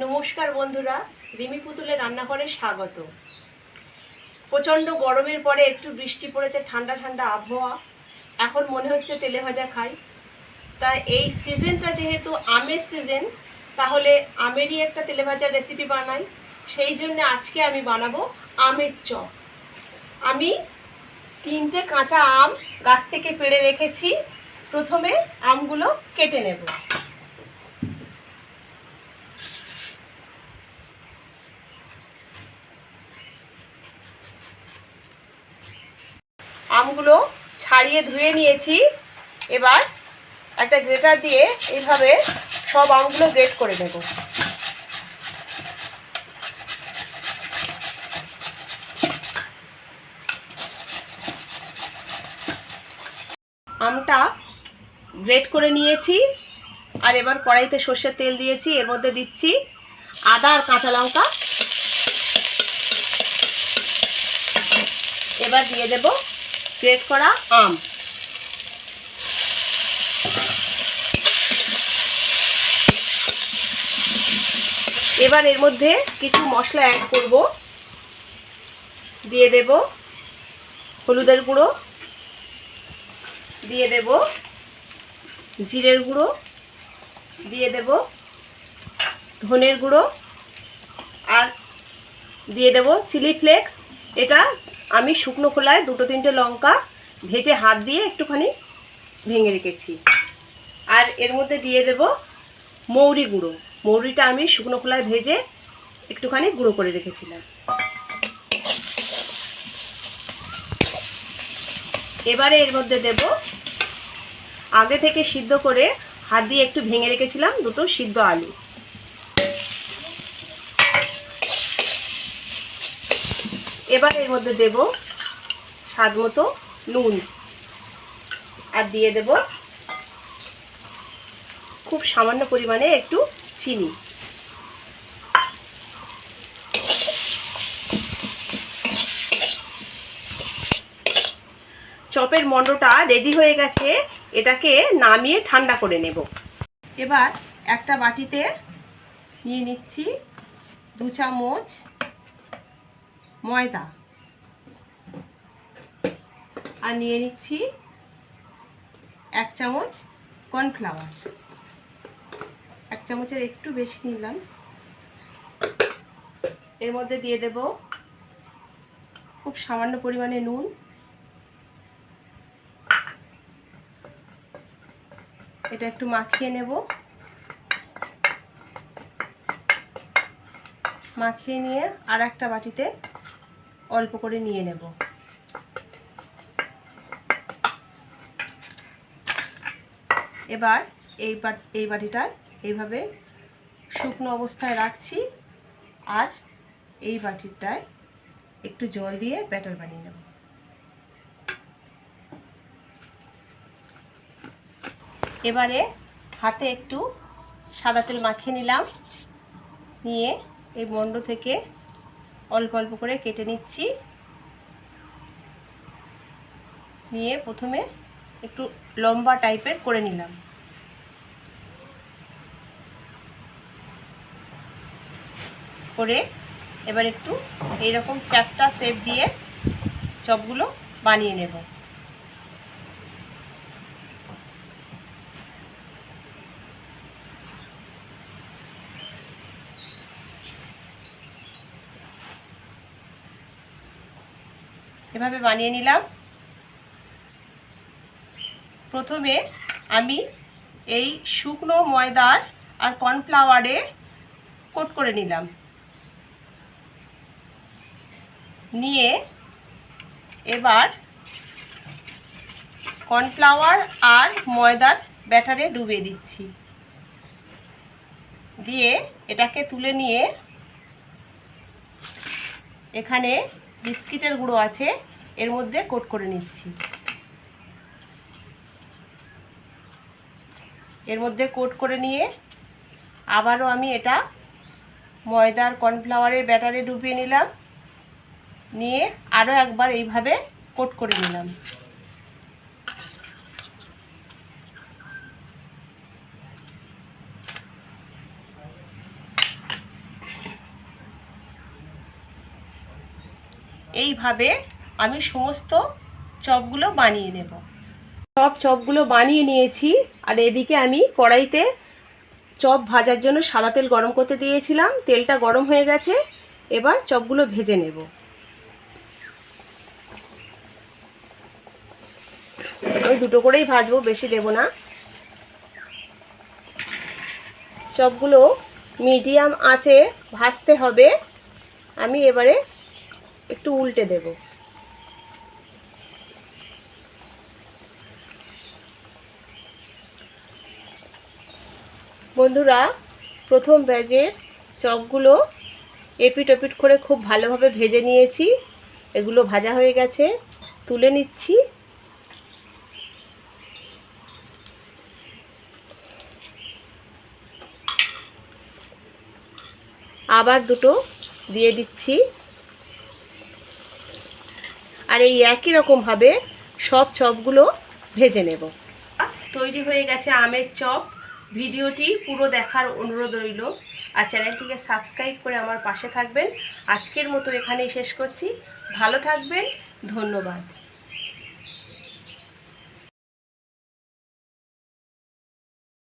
নমস্কার বন্ধুরা, রিমি পুতুলের রান্নাঘরে স্বাগত। প্রচণ্ড গরমের পরে একটু বৃষ্টি পড়েছে, ঠান্ডা ঠান্ডা আবহাওয়া। এখন মনে হচ্ছে তেলে ভাজা খাই। তাই এই সিজনটা যেহেতু আমের সিজন, তাহলে আমেরই একটা তেলে ভাজার রেসিপি বানাই। সেই জন্য আজকে আমি বানাবো আমের চপ। আমি 3টে কাঁচা আম গাছ থেকে পেড়ে রেখেছি। প্রথমে আমগুলো কেটে নেব। আমগুলো ছাড়িয়ে ধুয়ে নিয়েছি। এবার একটা গ্রেটার দিয়ে এইভাবে সব আমগুলো গ্রেট করে নেব। আমটা গ্রেট করে নিয়েছি। আর এবার কড়াইতে সর্ষের তেল দিয়েছি, এর মধ্যে দিচ্ছি আদা আর কাঁচা লঙ্কা। এবার দিয়ে দেব গ্রেট করা আম। এবার এর মধ্যে কিছু মশলা অ্যাড করব। দিয়ে দেব হলুদের গুঁড়ো, দিয়ে দেব জিরের গুঁড়ো, দিয়ে দেব ধনের গুঁড়ো, আর দিয়ে দেব চিলি ফ্লেক্স। এটা আমি শুকনো খোলায় 2-3টে লঙ্কা ভেজে হাত দিয়ে একটুখানি ভেঙে রেখেছি। আর এর মধ্যে দিয়ে দেব মৌরি গুঁড়ো। মৌরিটা আমি শুকনো খোলায় ভেজে একটুখানি গুঁড়ো করে রেখেছিলাম। এবারে এর মধ্যে দেব আগে থেকে সিদ্ধ করে হাত দিয়ে একটু ভেঙে রেখেছিলাম 2টো সিদ্ধ আলু। এবার এর মধ্যে দেব স্বাদ মতো নুন, আর দিয়ে দেব খুব সামান্য পরিমাণে একটু চিনি। চপের মণ্ডটা রেডি হয়ে গেছে। এটাকে নামিয়ে ঠান্ডা করে নেব। এবার একটা বাটিতে নিয়ে নিচ্ছি 2 চামচ ময়দা, আর নিয়ে নিচ্ছি 1 চামচ কর্নফ্লাওয়ার। 1 চামচের একটু বেশি নিলাম। এর মধ্যে দিয়ে দেব খুব সামান্য পরিমাণে নুন। এটা একটু মাখিয়ে নেব। মাখিয়ে নিয়ে আর একটা বাটিতে অল্প করে নিয়ে নেব। এবার এই বাটিটায় এইভাবে শুকনো অবস্থায় রাখছি, আর এই বাটিটায় একটু জল দিয়ে ব্যাটার বানিয়ে নেব। এবারে হাতে একটু সাদা তেল মাখিয়ে নিলাম। নিয়ে এই মণ্ড থেকে অল্প অল্প করে কেটে নিচ্ছি। নিয়ে প্রথমে একটু লম্বা টাইপের করে নিলাম। করে এবার একটু এইরকম চ্যাপ্টা শেপ দিয়ে চপগুলো বানিয়ে নেব। এভাবে বানিয়ে নিলাম। প্রথমে আমি এই শুকনো ময়দার আর কর্নফ্লাওয়ারে কোট করে নিলাম। নিয়ে এবার কর্নফ্লাওয়ার আর ময়দার ব্যাটারে ডুবিয়ে দিচ্ছি। দিয়ে এটাকে তুলে নিয়ে এখানে বিস্কিটের গুঁড়ো আছে, এর মধ্যে কোট করে নিচ্ছি। এর মধ্যে কোট করে নিয়ে আবারও আমি এটা ময়দার কর্নফ্লাওয়ারের ব্যাটারে ডুবিয়ে নিলাম। নিয়ে আরও একবার এইভাবে কোট করে নিলাম। এইভাবে আমি সমস্ত চপগুলো বানিয়ে নেব। সব চপগুলো বানিয়ে নিয়েছি। আর এদিকে আমি কড়াইতে চপ ভাজার জন্য সাদা তেল গরম করতে দিয়েছিলাম। তেলটা গরম হয়ে গেছে, এবার চপগুলো ভেজে নেব। আমি দুটো করেই ভাজবো, বেশি দেব না। চপগুলো মিডিয়াম আঁচে ভাজতে হবে। আমি এবারে একটু উল্টে দেব। বন্ধুরা, প্রথম ব্যাচের চপগুলো এপিট ওপিট করে খুব ভালোভাবে ভেজে নিয়েছি। এগুলো ভাজা হয়ে গেছে, তুলে নিচ্ছি। আবার দুটো দিয়ে দিচ্ছি। আর এই একই রকমভাবে সব চপগুলো ভেজে নেব। তৈরি হয়ে গেছে আমের চপ। ভিডিওটি পুরো দেখার অনুরোধ রইল। আর চ্যানেলটিকে সাবস্ক্রাইব করে আমার পাশে থাকবেন। আজকের মতো এখানেই শেষ করছি। ভালো থাকবেন, ধন্যবাদ।